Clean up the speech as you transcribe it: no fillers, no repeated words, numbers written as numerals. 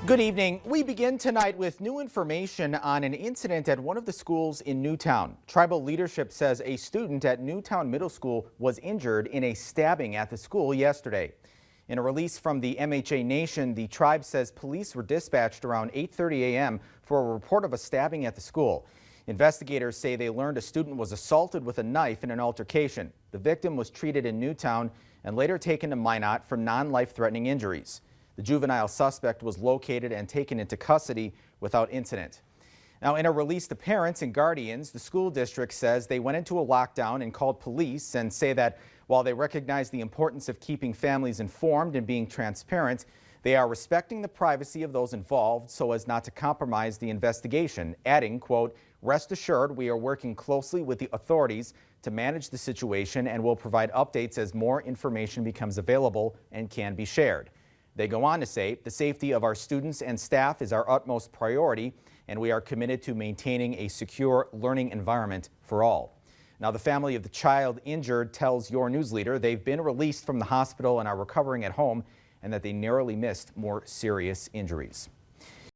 Good evening. We begin tonight with new information on an incident at one of the schools in Newtown. Tribal leadership says a student at Newtown Middle School was injured in a stabbing at the school yesterday. In a release from the MHA Nation, the tribe says police were dispatched around 8:30 a.m. for a report of a stabbing at the school. Investigators say they learned a student was assaulted with a knife in an altercation. The victim was treated in Newtown and later taken to Minot for non-life-threatening injuries. The juvenile suspect was located and taken into custody without incident. Now, in a release to parents and guardians, the school district says they went into a lockdown and called police and say that while they recognize the importance of keeping families informed and being transparent, they are respecting the privacy of those involved so as not to compromise the investigation, adding, quote, "Rest assured, we are working closely with the authorities to manage the situation and will provide updates as more information becomes available and can be shared." They go on to say, "The safety of our students and staff is our utmost priority, and we are committed to maintaining a secure learning environment for all." Now, the family of the child injured tells your news leader they've been released from the hospital and are recovering at home, and that they narrowly missed more serious injuries.